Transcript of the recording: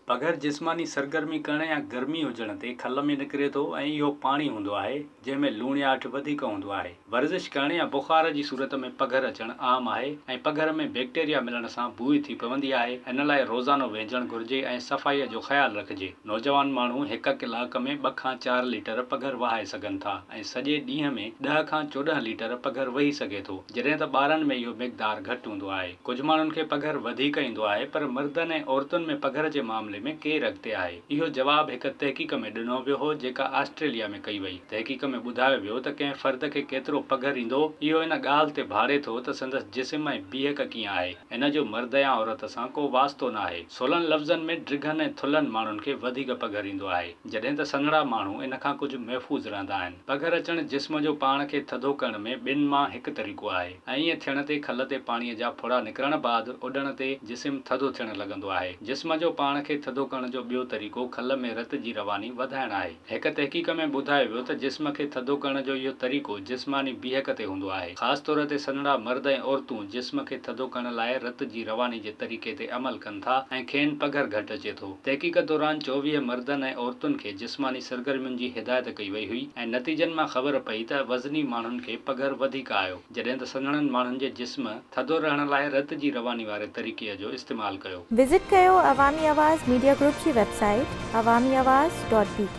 पघर जिस्मानी सरगर्मी करण या गर्मी हुजण ते खल में निकिरे थो ऐं इहो पाणी हूंदो आहे जंहिंमें लूणियाट वधीक हूंदो आहे। वर्जिश करण या बुखार जी सूरत में पघर अचणु आम आहे ऐं पघर में बैक्टीरिया मिलण सां बूई थी पवंदी आहे। इन लाइ रोज़ानो वेझणु घुर्जे ऐं सफ़ाईअ जो ख़्यालु रखिजे। नौजवान माण्हू 1 कलाक में 2 खां 4 लीटर पघर वहाए सघनि था ऐं सॼे ॾींहं में 10 खां 14 लीटर पघर वही सघे थो, जॾहिं त ॿारनि में इहो मिक़दार घटि हूंदो आहे। कुझु माण्हुनि खे पघर वधीक ईंदो आहे, पर मर्दनि ऐं औरतुनि में पघर जे मामले में केरु अॻिते आहे? इहो जवाबु हिकु तहक़ीक़ में ॾिनो वियो हो जेका ऑस्ट्रेलिया में कई वई। तहक़ीक़ में ॿुधायो वियो त कंहिं फ़र्द खे केतिरो पघर ईंदो इहो इन ॻाल्हि ते भाड़े थो त संदसि जिस्म ऐं बीहक कीअं आहे। इन जो मर्द या औरत सां को वास्तो न आहे। सोलनि लफ़्ज़नि में ड्रिघनि ऐं थुल्हनि माण्हुनि खे वधीक पघर ईंदो आहे, जॾहिं त सन्हड़ा माण्हू इन खां कुझु महफ़ूज़ रहंदा आहिनि। पघर अचणु जिस्म जो पाण खे थधो करण में ॿिनि मां हिकु तरीक़ो आहे ऐं ईअं थियण ते खल ते पाणीअ जा फुड़ा निकिरण बैदि उॾण ते जिस्म थधो थियणु लॻंदो आहे। जिस्म जो पाण खे थधो करण जो ॿियो तरीक़ो खल में रत जी रवानी वधाइणु आहे। हिकु तहक़ीक़ में ॿुधायो वियो त जिस्म खे थधो करण जो इहो तरीक़ो जिस्मानी बीहक ते हूंदो आहे। ख़ासि तौर ते सन्हड़ा मर्द ऐं औरतूं जिस्म खे थधो करण लाइ रत जी रवानी जे तरीक़े ते अमल कनि था ऐं खेनि पघर घटि अचे थो। तहक़ीक़ दौरान 24 मर्दनि ऐं औरतुनि खे जिस्मानी सरगर्मियुनि जी हिदायत कई वई हुई ऐं नतीजनि मां ख़बर पई त वज़नी माण्हुनि खे पघर वधीक आयो, जॾहिं त सन्हड़नि माण्हुनि जे जिस्म थधो रहण लाइ रत जी रवानी वारे तरीक़े जो इस्तेमालु कयो। विज़िट कयो अवामी आवाज़ मीडिया ग्रुप जी वेबसाइट awamiawaz.pk